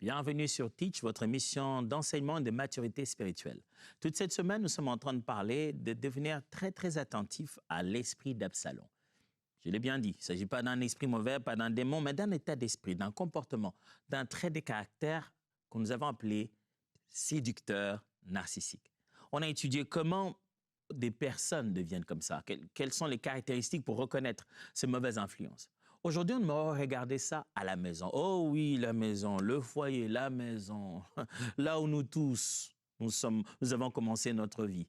Bienvenue sur Teach, votre émission d'enseignement et de maturité spirituelle. Toute cette semaine, nous sommes en train de parler de devenir très attentif à l'esprit d'Absalom. Je l'ai bien dit, il ne s'agit pas d'un esprit mauvais, pas d'un démon, mais d'un état d'esprit, d'un comportement, d'un trait de caractère que nous avons appelé séducteur narcissique. On a étudié comment des personnes deviennent comme ça, quelles sont les caractéristiques pour reconnaître ces mauvaises influences. Aujourd'hui, on va regarder ça à la maison. Oh oui, la maison, le foyer, la maison, là où nous tous, nous avons commencé notre vie.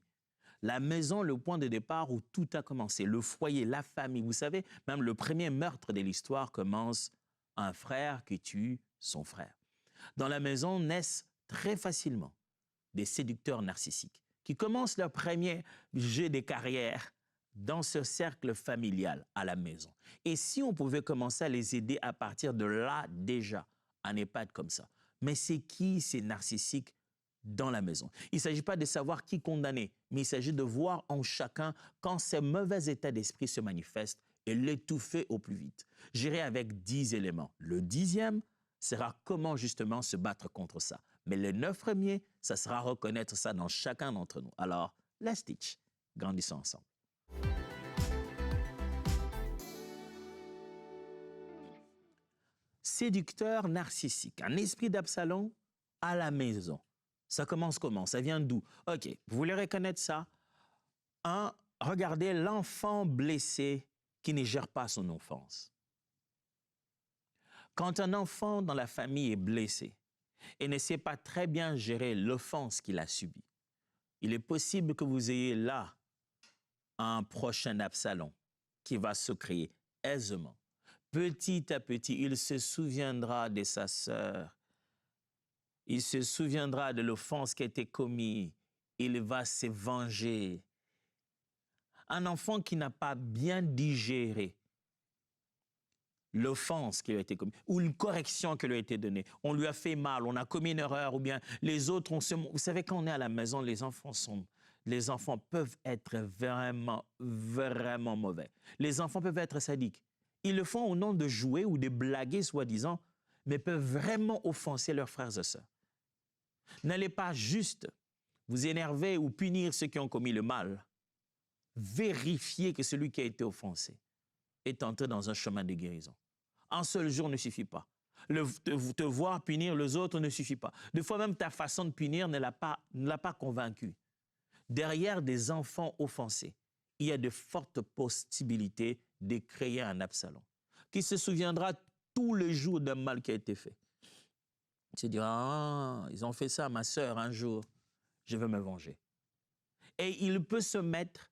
La maison, le point de départ où tout a commencé, le foyer, la famille. Vous savez, même le premier meurtre de l'histoire commence un frère qui tue son frère. Dans la maison naissent très facilement des séducteurs narcissiques qui commencent leur premier jeu de carrière dans ce cercle familial à la maison. Et si on pouvait commencer à les aider à partir de là déjà, à ne pas être comme ça. Mais c'est qui ces narcissiques dans la maison? Il ne s'agit pas de savoir qui condamner, mais il s'agit de voir en chacun quand ces mauvais états d'esprit se manifestent et l'étouffer au plus vite. J'irai avec 10 éléments. Le 10e sera comment justement se battre contre ça. Mais les 9 premiers, ça sera reconnaître ça dans chacun d'entre nous. Alors, let's teach. Grandissons ensemble. Séducteur narcissique, un esprit d'Absalom à la maison. Ça commence comment? Ça vient d'où? OK, vous voulez reconnaître ça? Regardez l'enfant blessé qui ne gère pas son enfance. Quand un enfant dans la famille est blessé et ne sait pas très bien gérer l'offense qu'il a subie, il est possible que vous ayez là un prochain Absalom qui va se créer aisément. Petit à petit, il se souviendra de sa sœur. Il se souviendra de l'offense qui a été commise. Il va se venger. Un enfant qui n'a pas bien digéré l'offense qui lui a été commise ou une correction qui lui a été donnée. On lui a fait mal, on a commis une erreur ou bien les autres ont se... Vous savez, quand on est à la maison, les enfants peuvent être vraiment mauvais. Les enfants peuvent être sadiques. Ils le font au nom de jouer ou de blaguer, soi-disant, mais peuvent vraiment offenser leurs frères et sœurs. N'allez pas juste vous énerver ou punir ceux qui ont commis le mal. Vérifiez que celui qui a été offensé est entré dans un chemin de guérison. Un seul jour ne suffit pas. Te voir punir les autres ne suffit pas. Des fois même ta façon de punir ne l'a pas convaincu. Derrière des enfants offensés, il y a de fortes possibilités de créer un Absalom qui se souviendra tous les jours d'un mal qui a été fait. Il se dira, ah, ils ont fait ça à ma sœur un jour, je vais me venger. Et il peut se mettre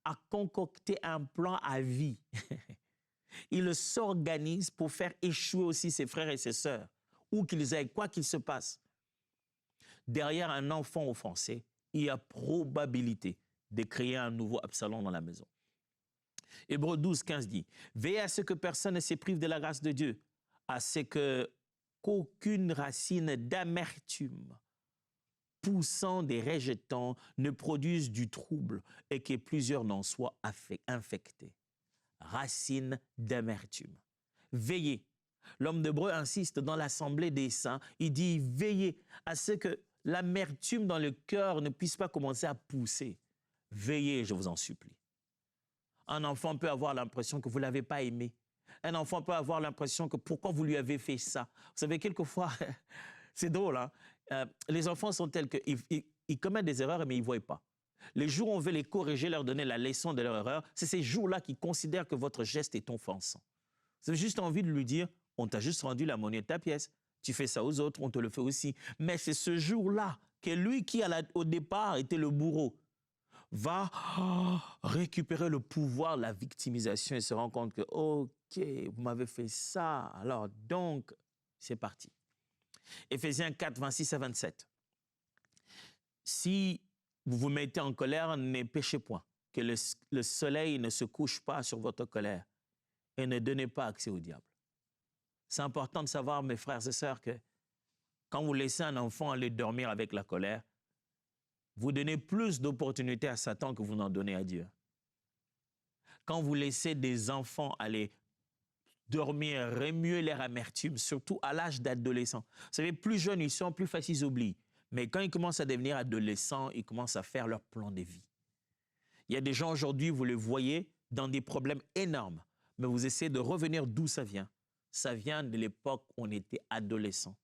à concocter un plan à vie. Il s'organise pour faire échouer aussi ses frères et ses sœurs, où qu'ils aillent, quoi qu'il se passe. Derrière un enfant offensé, il y a probabilité de créer un nouveau Absalom dans la maison. Hébreux 12, 15 dit, « Veillez à ce que personne ne se prive de la grâce de Dieu, à ce qu'aucune racine d'amertume poussant des rejetants ne produise du trouble et que plusieurs n'en soient infectés. » Racine d'amertume. Veillez. L'homme d'Hébreu insiste dans l'assemblée des saints, il dit, « Veillez à ce que l'amertume dans le cœur ne puisse pas commencer à pousser. Veillez, je vous en supplie. » Un enfant peut avoir l'impression que vous ne l'avez pas aimé. Un enfant peut avoir l'impression que pourquoi vous lui avez fait ça. Vous savez, quelquefois, c'est drôle, hein? Les enfants sont tels qu'ils commettent des erreurs, mais ils ne voient pas. Les jours où on veut les corriger, leur donner la leçon de leur erreur, c'est ces jours-là qu'ils considèrent que votre geste est offensant. Vous avez juste envie de lui dire, on t'a juste rendu la monnaie de ta pièce. Tu fais ça aux autres, on te le fait aussi. Mais c'est ce jour-là que lui qui, au départ, était le bourreau, va récupérer le pouvoir de la victimisation et se rend compte que, OK, vous m'avez fait ça, alors donc, c'est parti. Éphésiens 4, 26 à 27. Si vous vous mettez en colère, ne péchez point, que le soleil ne se couche pas sur votre colère et ne donnez pas accès au diable. C'est important de savoir, mes frères et sœurs, que quand vous laissez un enfant aller dormir avec la colère, vous donnez plus d'opportunités à Satan que vous n'en donnez à Dieu. Quand vous laissez des enfants aller dormir, remuer leur amertume, surtout à l'âge d'adolescent. Vous savez, plus jeunes ils sont, plus facile ils oublient. Mais quand ils commencent à devenir adolescents, ils commencent à faire leur plan de vie. Il y a des gens aujourd'hui, vous les voyez, dans des problèmes énormes. Mais vous essayez de revenir d'où ça vient. Ça vient de l'époque où on était adolescent,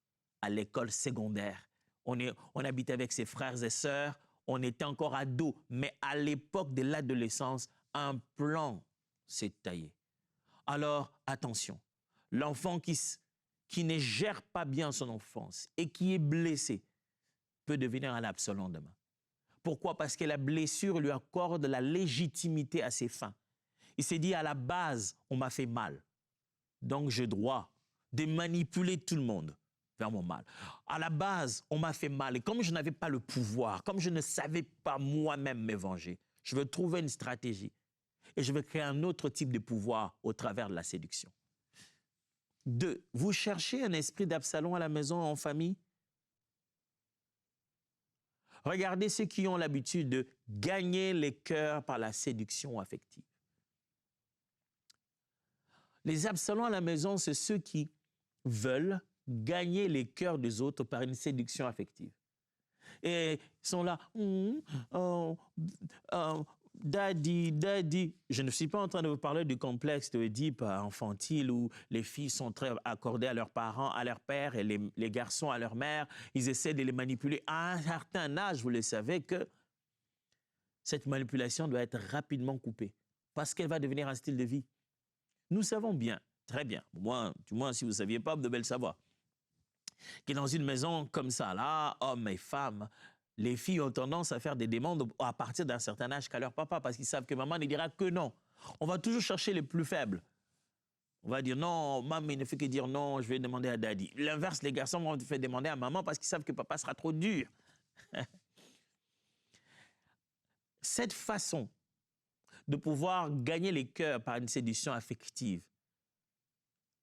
à l'école secondaire. On habitait avec ses frères et sœurs, on était encore ados. Mais à l'époque de l'adolescence, un plan s'est taillé. Alors, attention, l'enfant qui ne gère pas bien son enfance et qui est blessé peut devenir un Absalom demain. Pourquoi? Parce que la blessure lui accorde la légitimité à ses fins. Il s'est dit, à la base, on m'a fait mal. Donc, j'ai droit de manipuler tout le monde vers mon mal. À la base, on m'a fait mal. Et comme je n'avais pas le pouvoir, comme je ne savais pas moi-même me venger, je veux trouver une stratégie. Et je veux créer un autre type de pouvoir au travers de la séduction. 2. Vous cherchez un esprit d'Absalom à la maison, en famille? Regardez ceux qui ont l'habitude de gagner les cœurs par la séduction affective. Les Absaloms à la maison, c'est ceux qui veulent gagner les cœurs des autres par une séduction affective. Et ils sont là, daddy, daddy. Je ne suis pas en train de vous parler du complexe d'Oedipe infantile où les filles sont très accordées à leurs parents, à leur père, et les garçons à leur mère. Ils essaient de les manipuler. À un certain âge, vous le savez, que cette manipulation doit être rapidement coupée parce qu'elle va devenir un style de vie. Nous savons bien, très bien, moi, du moins si vous ne saviez pas, vous devez le savoir, que dans une maison comme ça, là, hommes et femmes, les filles ont tendance à faire des demandes à partir d'un certain âge qu'à leur papa, parce qu'ils savent que maman ne dira que non. On va toujours chercher les plus faibles. On va dire non, maman il ne fait que dire non, je vais demander à daddy. L'inverse, les garçons vont faire demander à maman parce qu'ils savent que papa sera trop dur. Cette façon de pouvoir gagner les cœurs par une séduction affective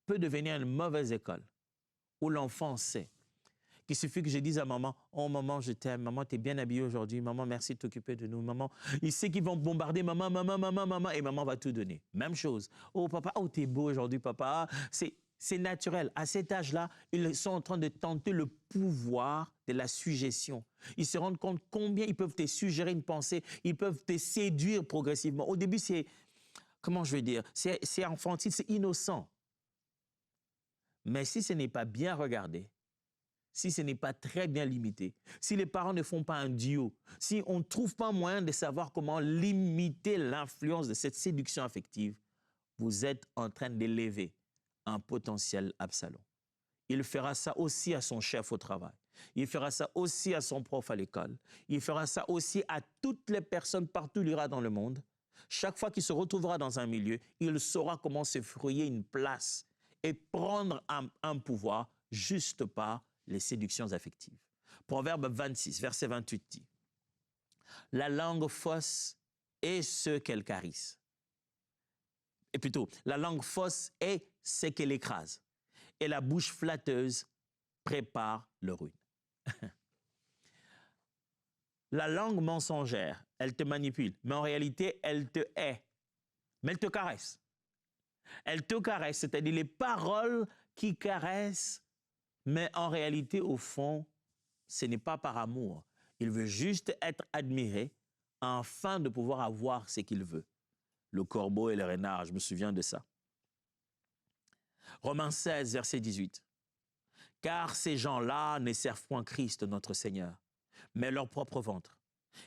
peut devenir une mauvaise école où l'enfant sait qu'il suffit que je dise à maman, oh maman, je t'aime, maman, t'es bien habillée aujourd'hui, maman, merci de t'occuper de nous, maman. Il sait qu'ils vont bombarder maman, maman, maman, maman, et maman va tout donner. Même chose. Oh papa, oh t'es beau aujourd'hui, papa. C'est naturel. À cet âge-là, ils sont en train de tenter le pouvoir de la suggestion. Ils se rendent compte combien ils peuvent te suggérer une pensée, ils peuvent te séduire progressivement. Au début, c'est, comment je vais dire, c'est infantile, c'est innocent. Mais si ce n'est pas bien regardé, si ce n'est pas très bien limité, si les parents ne font pas un duo, si on ne trouve pas moyen de savoir comment limiter l'influence de cette séduction affective, vous êtes en train d'élever un potentiel Absalom. Il fera ça aussi à son chef au travail. Il fera ça aussi à son prof à l'école. Il fera ça aussi à toutes les personnes partout où il ira dans le monde. Chaque fois qu'il se retrouvera dans un milieu, il saura comment se frayer une place et prendre un pouvoir juste par les séductions affectives. Proverbe 26, verset 28 dit, « La langue fausse est ce qu'elle caresse. » Et plutôt, la langue fausse est ce qu'elle écrase. Et la bouche flatteuse prépare le ruine. La langue mensongère, elle te manipule, mais en réalité, elle te hait. Mais elle te caresse. Elle te caresse, c'est-à-dire les paroles qui caressent, mais en réalité, au fond, ce n'est pas par amour. Il veut juste être admiré afin de pouvoir avoir ce qu'il veut. Le corbeau et le renard, je me souviens de ça. Romains 16, verset 18. « Car ces gens-là ne servent point Christ, notre Seigneur, mais leur propre ventre.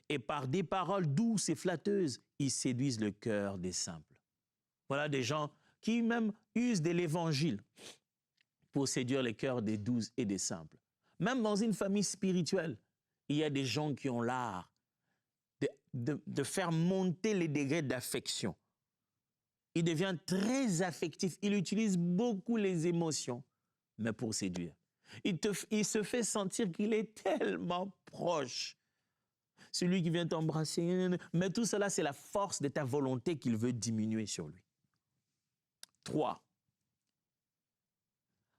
Et par des paroles douces et flatteuses, ils séduisent le cœur des simples. » Voilà des gens qui même usent de l'évangile pour séduire les cœurs des doux et des simples. Même dans une famille spirituelle, il y a des gens qui ont l'art de faire monter les degrés d'affection. Il devient très affectif, il utilise beaucoup les émotions, mais pour séduire. Il se fait sentir qu'il est tellement proche. Celui qui vient t'embrasser, mais tout cela, c'est la force de ta volonté qu'il veut diminuer sur lui. 3.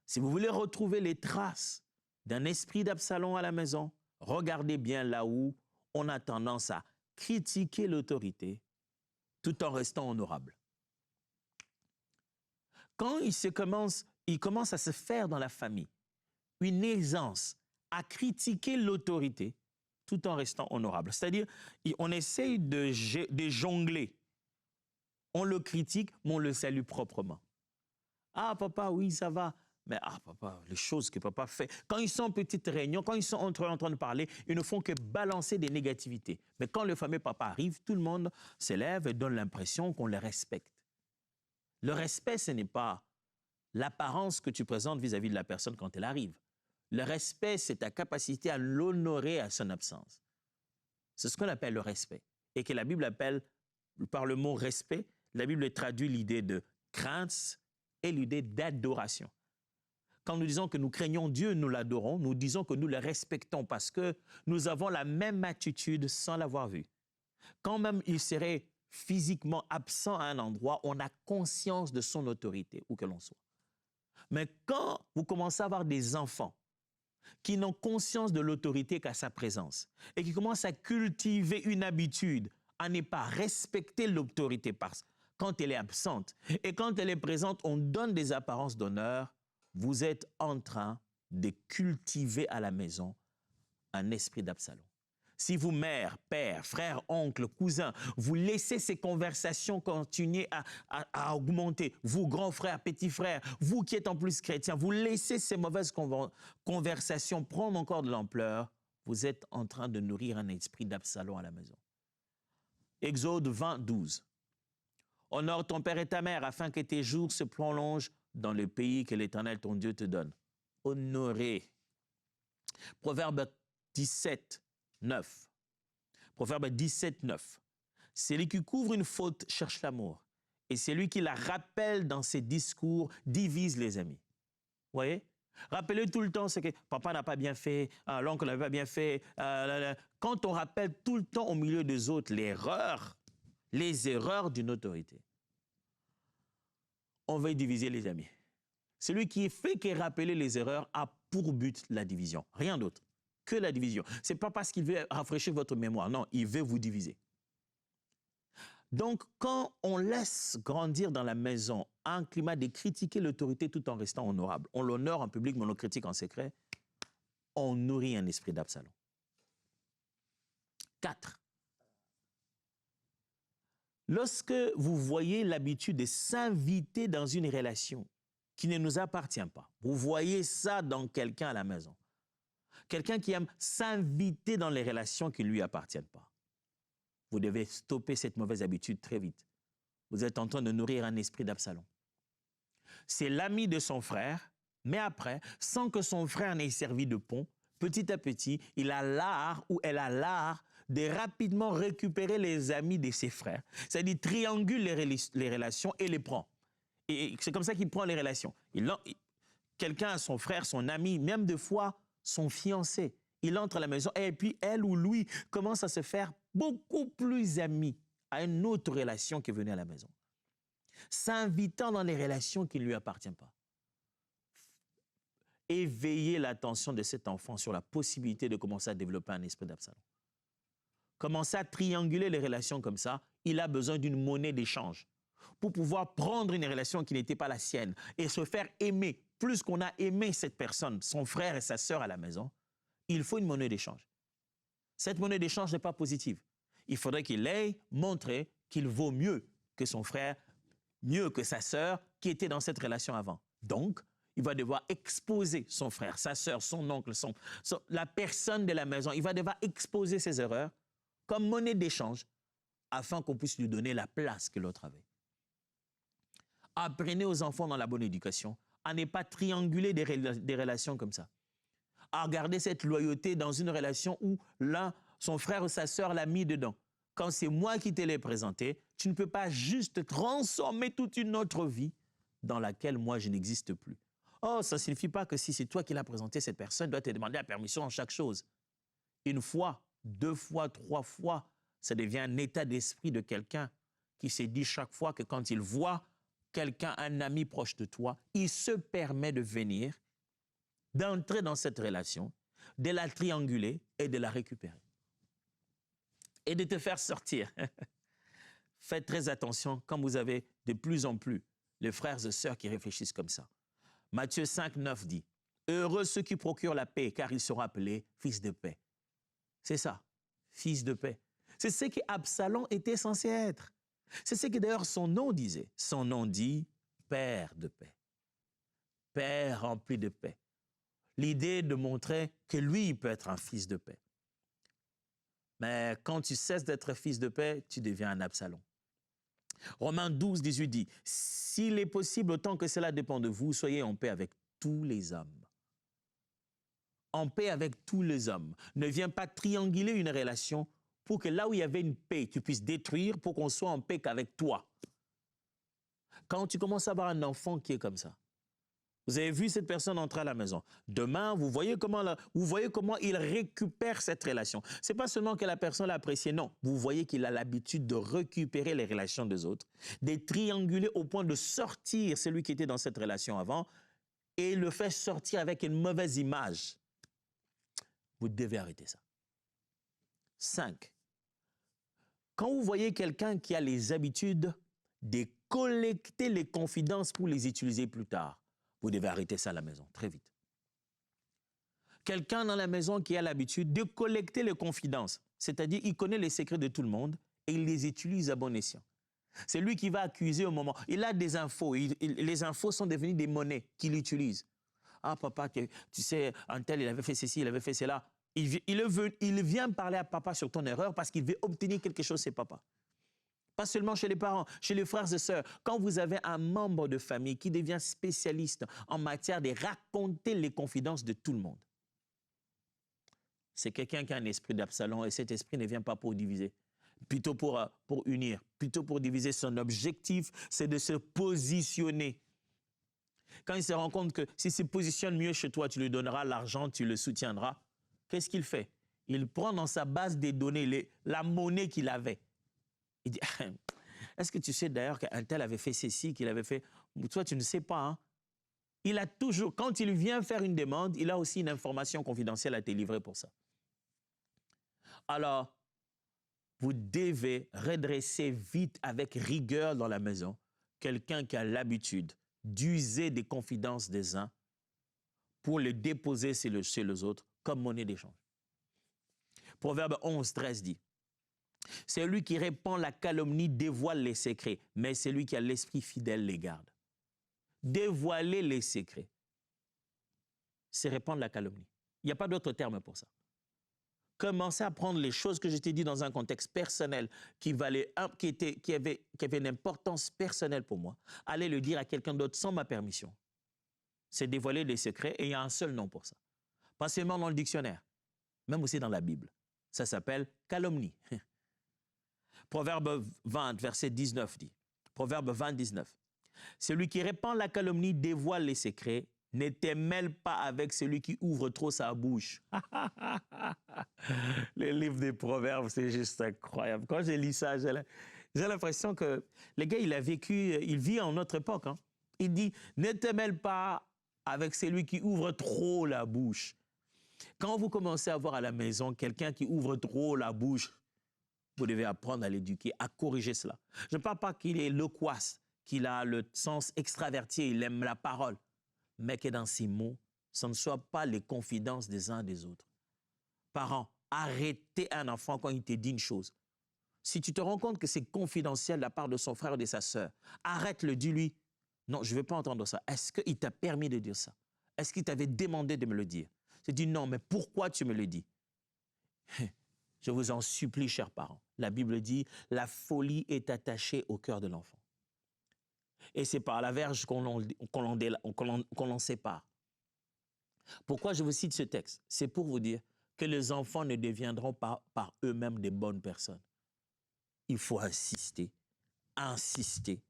Si vous voulez retrouver les traces d'un esprit d'Absalom à la maison, regardez bien là où on a tendance à critiquer l'autorité tout en restant honorable. Quand il commence à se faire dans la famille une aisance à critiquer l'autorité tout en restant honorable. C'est-à-dire, on essaye de jongler. On le critique, mais on le salue proprement. Ah, papa, oui, ça va. Mais ah, papa, les choses que papa fait. Quand ils sont en petite réunion, quand ils sont en train de parler, ils ne font que balancer des négativités. Mais quand le fameux papa arrive, tout le monde s'élève et donne l'impression qu'on les respecte. Le respect, ce n'est pas l'apparence que tu présentes vis-à-vis de la personne quand elle arrive. Le respect, c'est ta capacité à l'honorer à son absence. C'est ce qu'on appelle le respect. Et que la Bible appelle, par le mot respect, la Bible traduit l'idée de crainte et l'idée d'adoration. Quand nous disons que nous craignons Dieu, nous l'adorons, nous disons que nous le respectons parce que nous avons la même attitude sans l'avoir vu. Quand même il serait physiquement absent à un endroit, on a conscience de son autorité, où que l'on soit. Mais quand vous commencez à avoir des enfants qui n'ont conscience de l'autorité qu'à sa présence et qui commencent à cultiver une habitude à ne pas respecter l'autorité quand elle est absente et quand elle est présente, on donne des apparences d'honneur, vous êtes en train de cultiver à la maison un esprit d'Absalom. Si vous, mère, père, frère, oncle, cousin, vous laissez ces conversations continuer à augmenter, vous, grands frères, petits frères, vous qui êtes en plus chrétiens, vous laissez ces mauvaises conversations prendre encore de l'ampleur, vous êtes en train de nourrir un esprit d'Absalom à la maison. Exode 20, 12. Honore ton père et ta mère afin que tes jours se prolongent dans le pays que l'Éternel, ton Dieu, te donne. Honorer. Proverbe 17, 9. Proverbe 17, 9. Celui qui couvre une faute cherche l'amour, et celui qui la rappelle dans ses discours divise les amis. Vous voyez? Rappelez tout le temps ce que papa n'a pas bien fait, l'oncle n'a pas bien fait. Quand on rappelle tout le temps au milieu des autres les erreurs d'une autorité, on va diviser les amis. Celui qui fait que rappeler les erreurs a pour but la division, rien d'autre que la division. Ce n'est pas parce qu'il veut rafraîchir votre mémoire, non, il veut vous diviser. Donc, quand on laisse grandir dans la maison un climat de critiquer l'autorité tout en restant honorable, on l'honore en public, mais on le critique en secret, on nourrit un esprit d'Absalom. 4. Lorsque vous voyez l'habitude de s'inviter dans une relation qui ne nous appartient pas, vous voyez ça dans quelqu'un à la maison, quelqu'un qui aime s'inviter dans les relations qui ne lui appartiennent pas, vous devez stopper cette mauvaise habitude très vite. Vous êtes en train de nourrir un esprit d'Absalom. C'est l'ami de son frère, mais après, sans que son frère n'ait servi de pont, petit à petit, il a l'art ou elle a l'art de rapidement récupérer les amis de ses frères. C'est-à-dire triangule les relations et les prend. Et c'est comme ça qu'il prend les relations. Quelqu'un a son frère, son ami, même des fois son fiancé. Il entre à la maison et puis elle ou lui commence à se faire beaucoup plus ami à une autre relation qui est venue à la maison, s'invitant dans les relations qui ne lui appartiennent pas. Éveillez l'attention de cet enfant sur la possibilité de commencer à développer un esprit d'Absalom. Commencer à trianguler les relations comme ça, il a besoin d'une monnaie d'échange pour pouvoir prendre une relation qui n'était pas la sienne et se faire aimer. Plus qu'on a aimé cette personne, son frère et sa sœur à la maison, il faut une monnaie d'échange. Cette monnaie d'échange n'est pas positive. Il faudrait qu'il ait montré qu'il vaut mieux que son frère, mieux que sa sœur qui était dans cette relation avant. Donc, il va devoir exposer son frère, sa sœur, son oncle, la personne de la maison. Il va devoir exposer ses erreurs comme monnaie d'échange afin qu'on puisse lui donner la place que l'autre avait. Apprenez aux enfants dans la bonne éducation à ne pas trianguler des relations comme ça. À garder cette loyauté dans une relation où son frère ou sa sœur l'a mis dedans. Quand c'est moi qui te l'ai présenté, tu ne peux pas juste transformer toute une autre vie dans laquelle moi je n'existe plus. Oh, ça ne signifie pas que si c'est toi qui l'as présenté, cette personne doit te demander la permission en chaque chose. Une fois, 2 fois, 3 fois, ça devient un état d'esprit de quelqu'un qui s'est dit chaque fois que quand il voit quelqu'un, un ami proche de toi, il se permet de venir, d'entrer dans cette relation, de la trianguler et de la récupérer. Et de te faire sortir. Faites très attention quand vous avez de plus en plus les frères et sœurs qui réfléchissent comme ça. Matthieu 5, 9 dit, « Heureux ceux qui procurent la paix, car ils seront appelés fils de paix. » C'est ça, fils de paix. C'est ce qu'Absalom était censé être. C'est ce que d'ailleurs son nom disait. Son nom dit Père de paix. Père rempli de paix. L'idée de montrer que lui, il peut être un fils de paix. Mais quand tu cesses d'être fils de paix, tu deviens un Absalom. Romains 12, 18 dit, « S'il est possible, autant que cela dépend de vous, soyez en paix avec tous les hommes. » En paix avec tous les hommes. Ne viens pas trianguler une relation pour que là où il y avait une paix, tu puisses détruire pour qu'on soit en paix qu'avec toi. Quand tu commences à avoir un enfant qui est comme ça, vous avez vu cette personne entrer à la maison. Demain, vous voyez comment il récupère cette relation. Ce n'est pas seulement que la personne l'a appréciée, non. Vous voyez qu'il a l'habitude de récupérer les relations des autres, de trianguler au point de sortir celui qui était dans cette relation avant et le fait sortir avec une mauvaise image. Vous devez arrêter ça. 5. Quand vous voyez quelqu'un qui a les habitudes de collecter les confidences pour les utiliser plus tard, vous devez arrêter ça à la maison, très vite. Quelqu'un dans la maison qui a l'habitude de collecter les confidences, c'est-à-dire il connaît les secrets de tout le monde et il les utilise à bon escient. C'est lui qui va accuser au moment. Il a des infos, les infos sont devenues des monnaies qu'il utilise. Ah papa, tu sais, un tel, il avait fait ceci, il avait fait cela. Il vient parler à papa sur ton erreur parce qu'il veut obtenir quelque chose chez papa. Pas seulement chez les parents, chez les frères et sœurs. Quand vous avez un membre de famille qui devient spécialiste en matière de raconter les confidences de tout le monde, c'est quelqu'un qui a un esprit d'Absalom et cet esprit ne vient pas pour diviser, plutôt pour unir, plutôt pour diviser. Son objectif, c'est de se positionner. Quand il se rend compte que s'il se positionne mieux chez toi, tu lui donneras l'argent, tu le soutiendras, qu'est-ce qu'il fait? Il prend dans sa base des données la monnaie qu'il avait. Il dit, est-ce que tu sais d'ailleurs qu'un tel avait fait ceci, qu'il avait fait... Toi, tu ne sais pas. Hein? Il a toujours, quand il vient faire une demande, il a aussi une information confidentielle à te livrer pour ça. Alors, vous devez redresser vite avec rigueur dans la maison quelqu'un qui a l'habitude d'user des confidences des uns pour les déposer chez les autres comme monnaie d'échange. Proverbe 11, 13 dit, « Celui qui répand la calomnie dévoile les secrets, mais celui qui a l'esprit fidèle les garde. » Dévoiler les secrets, c'est répandre la calomnie. Il n'y a pas d'autre terme pour ça. Commencez à prendre les choses que je t'ai dit dans un contexte personnel qui avait une importance personnelle pour moi, aller le dire à quelqu'un d'autre sans ma permission. C'est dévoiler les secrets et il y a un seul nom pour ça. Pas seulement dans le dictionnaire, même aussi dans la Bible. Ça s'appelle calomnie. Proverbe 20, verset 19 dit, Proverbe 20, 19. Celui qui répand la calomnie dévoile les secrets, ne te mêle pas avec celui qui ouvre trop sa bouche. Le livre des Proverbes, c'est juste incroyable. Quand j'ai lu ça, j'ai l'impression que le gars, il vit en notre époque. Hein. Il dit, ne te mêle pas avec celui qui ouvre trop la bouche. Quand vous commencez à voir à la maison quelqu'un qui ouvre trop la bouche, vous devez apprendre à l'éduquer, à corriger cela. Je ne parle pas qu'il est loquace, qu'il a le sens extraverti, il aime la parole, mais que dans ses mots, ce ne soit pas les confidences des uns des autres. Parents, arrêtez un enfant quand il te dit une chose. Si tu te rends compte que c'est confidentiel de la part de son frère ou de sa sœur, arrête-le, dis-lui, non, je ne veux pas entendre ça. Est-ce qu'il t'a permis de dire ça? Est-ce qu'il t'avait demandé de me le dire? Je dis non, mais pourquoi tu me le dis? Je vous en supplie, chers parents. La Bible dit, la folie est attachée au cœur de l'enfant. Et c'est par la verge qu'on l'en sépare. Pourquoi je vous cite ce texte? C'est pour vous dire que les enfants ne deviendront pas par eux-mêmes des bonnes personnes. Il faut insister, insister,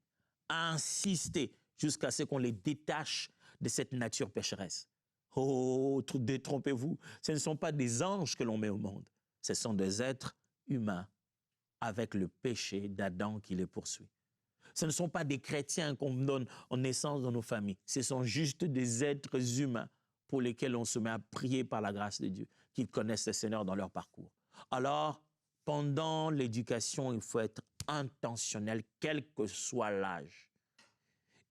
insister jusqu'à ce qu'on les détache de cette nature pécheresse. Oh, détrompez-vous, ce ne sont pas des anges que l'on met au monde. Ce sont des êtres humains avec le péché d'Adam qui les poursuit. Ce ne sont pas des chrétiens qu'on donne en naissance dans nos familles. Ce sont juste des êtres humains pour lesquels on se met à prier par la grâce de Dieu, qu'ils connaissent le Seigneur dans leur parcours. Alors, pendant l'éducation, il faut être intentionnel, quel que soit l'âge.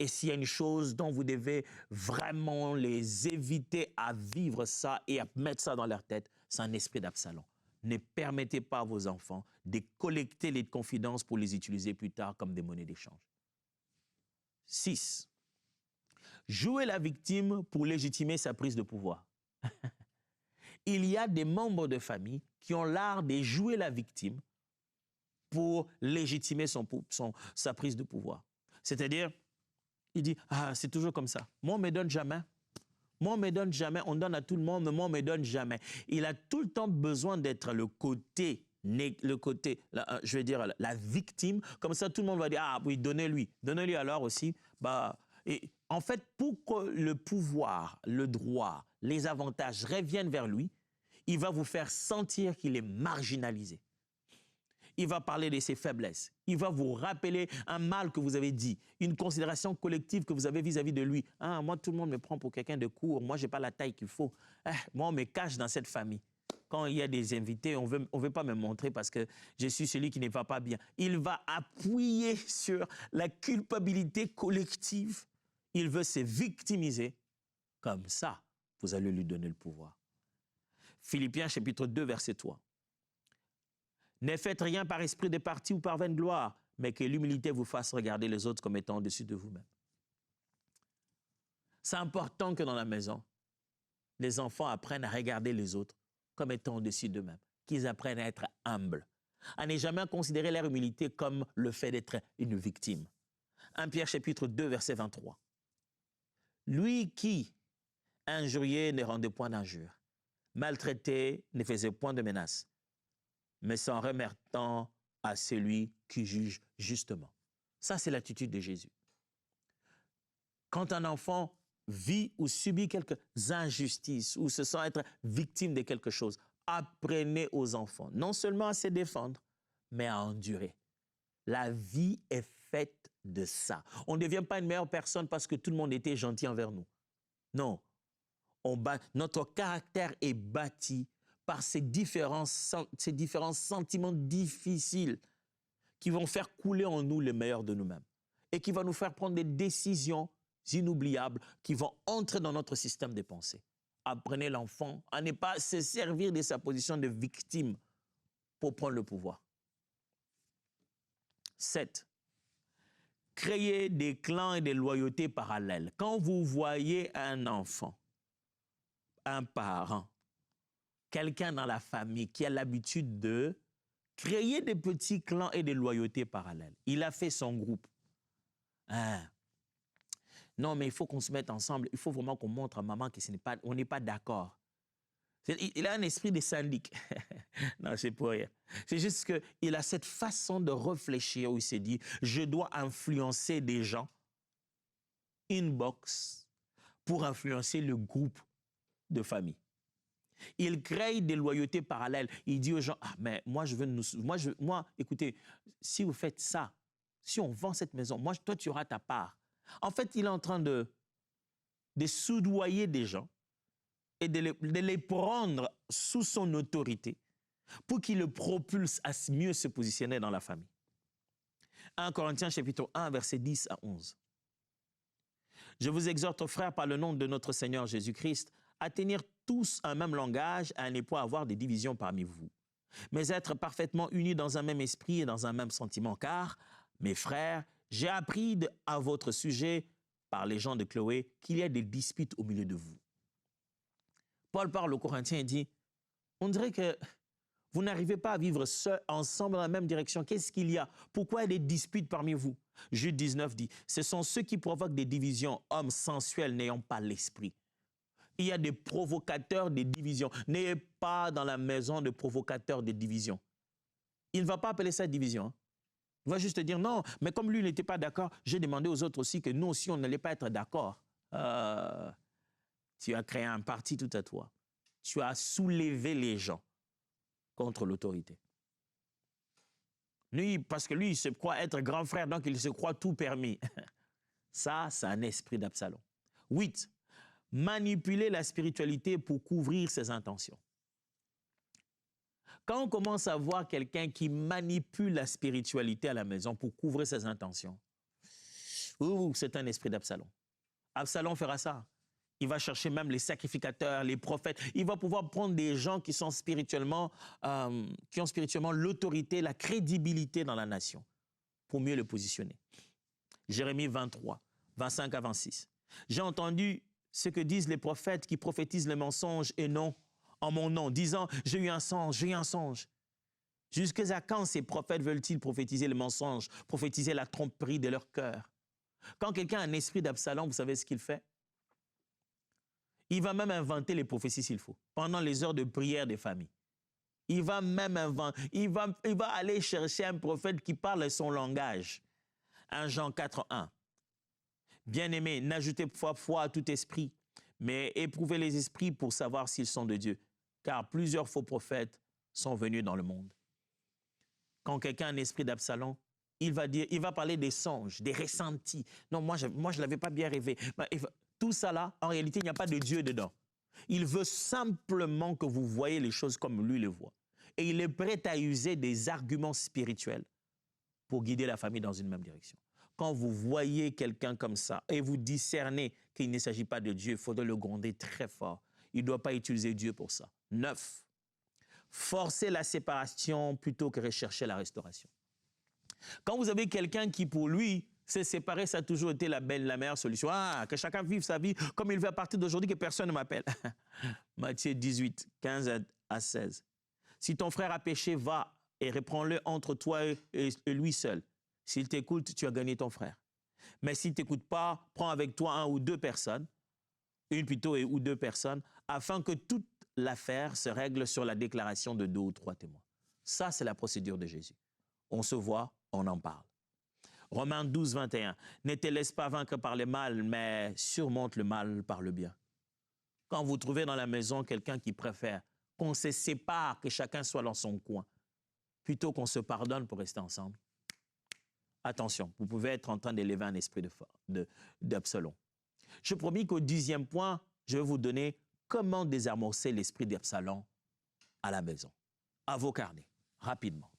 Et s'il y a une chose dont vous devez vraiment les éviter à vivre ça et à mettre ça dans leur tête, c'est un esprit d'Absalom. Ne permettez pas à vos enfants de collecter les confidences pour les utiliser plus tard comme des monnaies d'échange. 6. Jouer la victime pour légitimer sa prise de pouvoir. Il y a des membres de famille qui ont l'art de jouer la victime pour légitimer sa prise de pouvoir. C'est-à-dire, il dit, ah, c'est toujours comme ça. Moi, on ne me donne jamais. Moi, on ne me donne jamais. On donne à tout le monde, mais moi, on ne me donne jamais. Il a tout le temps besoin d'être le côté, je vais dire, la victime. Comme ça, tout le monde va dire, ah oui, donnez-lui. Donnez-lui alors aussi. Et en fait, pour que le pouvoir, le droit, les avantages reviennent vers lui, il va vous faire sentir qu'il est marginalisé. Il va parler de ses faiblesses. Il va vous rappeler un mal que vous avez dit, une considération collective que vous avez vis-à-vis de lui. Ah, moi, tout le monde me prend pour quelqu'un de court. Moi, je n'ai pas la taille qu'il faut. Moi, on me cache dans cette famille. Quand il y a des invités, on veut pas me montrer parce que je suis celui qui ne va pas bien. Il va appuyer sur la culpabilité collective. Il veut se victimiser. Comme ça, vous allez lui donner le pouvoir. Philippiens chapitre 2, verset 3. Ne faites rien par esprit de parti ou par vaine gloire, mais que l'humilité vous fasse regarder les autres comme étant au-dessus de vous-même. C'est important que dans la maison, les enfants apprennent à regarder les autres comme étant au-dessus d'eux-mêmes, qu'ils apprennent à être humbles, à ne jamais considérer leur humilité comme le fait d'être une victime. 1 Pierre chapitre 2, verset 23. Lui qui injuriait ne rendait point d'injure, maltraité ne faisait point de menace, mais s'en remettant à celui qui juge justement. Ça, c'est l'attitude de Jésus. Quand un enfant vit ou subit quelques injustices ou se sent être victime de quelque chose, apprenez aux enfants non seulement à se défendre, mais à endurer. La vie est faite de ça. On ne devient pas une meilleure personne parce que tout le monde était gentil envers nous. Non. Notre caractère est bâti par ces différents sentiments difficiles qui vont faire couler en nous le meilleur de nous-mêmes et qui vont nous faire prendre des décisions inoubliables qui vont entrer dans notre système de pensée. Apprenez l'enfant à ne pas se servir de sa position de victime pour prendre le pouvoir. 7. Créer des clans et des loyautés parallèles. Quand vous voyez un enfant, un parent, quelqu'un dans la famille qui a l'habitude de créer des petits clans et des loyautés parallèles. Il a fait son groupe. Non, mais il faut qu'on se mette ensemble. Il faut vraiment qu'on montre à maman qu'on n'est pas d'accord. Il a un esprit de syndic. Non, c'est pour rien. C'est juste qu'il a cette façon de réfléchir où il s'est dit, je dois influencer des gens, inbox, pour influencer le groupe de famille. Il crée des loyautés parallèles. Il dit aux gens, ah, mais moi, écoutez, si vous faites ça, si on vend cette maison, toi, tu auras ta part. En fait, il est en train de soudoyer des gens et de les prendre sous son autorité pour qu'il le propulse à mieux se positionner dans la famille. 1 Corinthiens chapitre 1, versets 10 à 11. Je vous exhorte, frères, par le nom de notre Seigneur Jésus-Christ, à tenir tous un même langage, à ne pas avoir des divisions parmi vous, mais être parfaitement unis dans un même esprit et dans un même sentiment, car, mes frères, j'ai appris à votre sujet, par les gens de Chloé, qu'il y a des disputes au milieu de vous. Paul parle aux Corinthiens et dit, on dirait que vous n'arrivez pas à vivre ensemble dans la même direction. Qu'est-ce qu'il y a? Pourquoi il y a des disputes parmi vous? Jude 19 dit, ce sont ceux qui provoquent des divisions, hommes sensuels n'ayant pas l'esprit. Il y a des provocateurs de divisions. N'ayez pas dans la maison de provocateurs de divisions. Il ne va pas appeler ça division. Hein. Il va juste dire non, mais comme lui n'était pas d'accord, j'ai demandé aux autres aussi que nous aussi, on n'allait pas être d'accord. Tu as créé un parti tout à toi. Tu as soulevé les gens contre l'autorité. Lui, parce que lui, il se croit être grand frère, donc il se croit tout permis. Ça, c'est un esprit d'Absalom. 8. Manipuler la spiritualité pour couvrir ses intentions. Quand on commence à voir quelqu'un qui manipule la spiritualité à la maison pour couvrir ses intentions, Ouh, c'est un esprit d'Absalom. Absalom fera ça. Il va chercher même les sacrificateurs, les prophètes. Il va pouvoir prendre des gens qui ont spirituellement l'autorité, la crédibilité dans la nation pour mieux le positionner. Jérémie 23, 25 à 26. J'ai entendu ce que disent les prophètes qui prophétisent le mensonge et non en mon nom, disant « j'ai eu un songe, j'ai eu un songe ». Jusqu'à quand ces prophètes veulent-ils prophétiser le mensonge, prophétiser la tromperie de leur cœur? Quand quelqu'un a un esprit d'Absalom, vous savez ce qu'il fait? Il va même inventer les prophéties s'il faut, pendant les heures de prière des familles. Il va même inventer, il va aller chercher un prophète qui parle son langage. 1 Jean 4, 1. Bien-aimés, n'ajoutez pas foi à tout esprit, mais éprouvez les esprits pour savoir s'ils sont de Dieu, car plusieurs faux prophètes sont venus dans le monde. Quand quelqu'un a un esprit d'Absalom, il va parler des songes, des ressentis. Non, moi je ne l'avais pas bien rêvé. Tout ça là, en réalité, il n'y a pas de Dieu dedans. Il veut simplement que vous voyez les choses comme lui les voit. Et il est prêt à user des arguments spirituels pour guider la famille dans une même direction. Quand vous voyez quelqu'un comme ça et vous discernez qu'il ne s'agit pas de Dieu, il faudrait le gronder très fort. Il ne doit pas utiliser Dieu pour ça. 9. Forcer la séparation plutôt que rechercher la restauration. Quand vous avez quelqu'un qui, pour lui, se séparer, ça a toujours été la meilleure solution. Ah, que chacun vive sa vie comme il veut à partir d'aujourd'hui, que personne ne m'appelle. Matthieu 18, 15 à 16. Si ton frère a péché, va et reprends-le entre toi et lui seul. S'il t'écoute, tu as gagné ton frère. Mais s'il ne t'écoute pas, prends avec toi un ou deux personnes, une plutôt ou deux personnes, afin que toute l'affaire se règle sur la déclaration de 2 ou 3 témoins. Ça, c'est la procédure de Jésus. On se voit, on en parle. Romains 12, 21. Ne te laisse pas vaincre par le mal, mais surmonte le mal par le bien. Quand vous trouvez dans la maison quelqu'un qui préfère qu'on se sépare, que chacun soit dans son coin, plutôt qu'on se pardonne pour rester ensemble, attention, vous pouvez être en train d'élever un esprit d'Absalom. Je promis qu'au 10e point, je vais vous donner comment désamorcer l'esprit d'Absalom à la maison. À vos carnets, rapidement.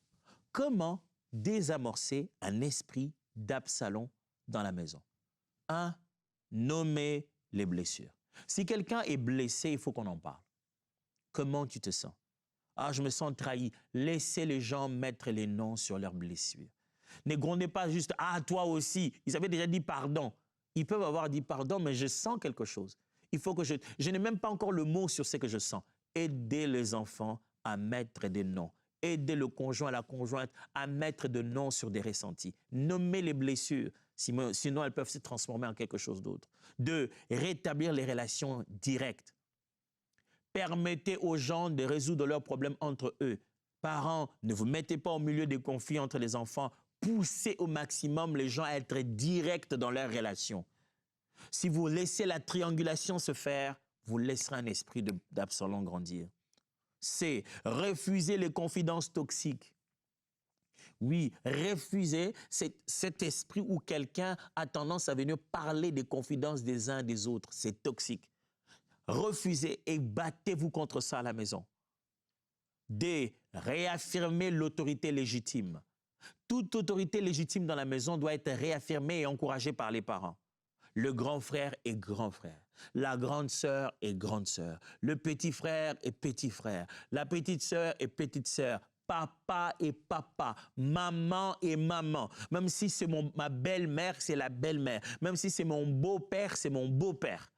Comment désamorcer un esprit d'Absalom dans la maison? 1. Nommer les blessures. Si quelqu'un est blessé, il faut qu'on en parle. Comment tu te sens? Ah, je me sens trahi. Laissez les gens mettre les noms sur leurs blessures. Ne grondez pas juste, ah, toi aussi. Ils avaient déjà dit pardon. Ils peuvent avoir dit pardon, mais je sens quelque chose. Il faut que je n'ai même pas encore le mot sur ce que je sens. Aidez les enfants à mettre des noms. Aidez le conjoint, la conjointe à mettre des noms sur des ressentis. Nommez les blessures, sinon elles peuvent se transformer en quelque chose d'autre. 2. Rétablir les relations directes. Permettez aux gens de résoudre leurs problèmes entre eux. Parents, ne vous mettez pas au milieu des conflits entre les enfants. Poussez au maximum les gens à être directs dans leurs relations. Si vous laissez la triangulation se faire, vous laisserez un esprit d'Absalom grandir. C'est refuser les confidences toxiques. Oui, refuser cet esprit où quelqu'un a tendance à venir parler des confidences des uns et des autres. C'est toxique. Refusez et battez-vous contre ça à la maison. D. Réaffirmer l'autorité légitime. Toute autorité légitime dans la maison doit être réaffirmée et encouragée par les parents. Le grand frère est grand frère. La grande sœur est grande sœur. Le petit frère est petit frère. La petite sœur est petite sœur. Papa et papa. Maman et maman. Même si c'est ma belle-mère, c'est la belle-mère. Même si c'est mon beau-père, c'est mon beau-père.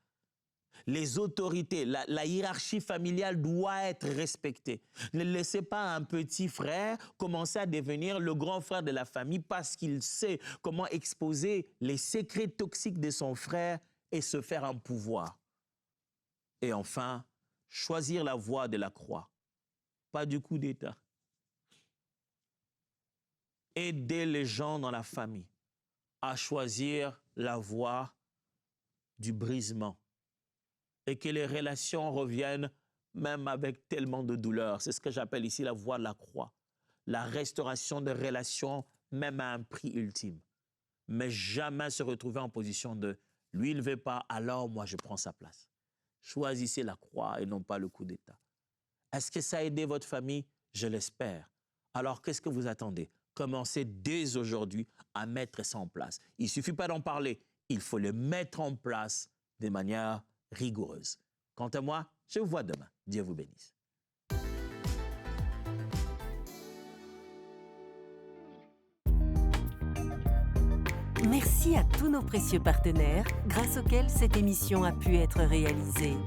Les autorités, la hiérarchie familiale doit être respectée. Ne laissez pas un petit frère commencer à devenir le grand frère de la famille parce qu'il sait comment exposer les secrets toxiques de son frère et se faire un pouvoir. Et enfin, choisir la voie de la croix, pas du coup d'État. Aider les gens dans la famille à choisir la voie du brisement. Et que les relations reviennent même avec tellement de douleur. C'est ce que j'appelle ici la voie de la croix. La restauration de relations même à un prix ultime. Mais jamais se retrouver en position de « lui, il ne veut pas, alors moi, je prends sa place ». Choisissez la croix et non pas le coup d'État. Est-ce que ça a aidé votre famille? Je l'espère. Alors, qu'est-ce que vous attendez? commencer dès aujourd'hui à mettre ça en place. Il ne suffit pas d'en parler, il faut le mettre en place de manière rigoureuse. Quant à moi, je vous vois demain. Dieu vous bénisse. Merci à tous nos précieux partenaires grâce auxquels cette émission a pu être réalisée.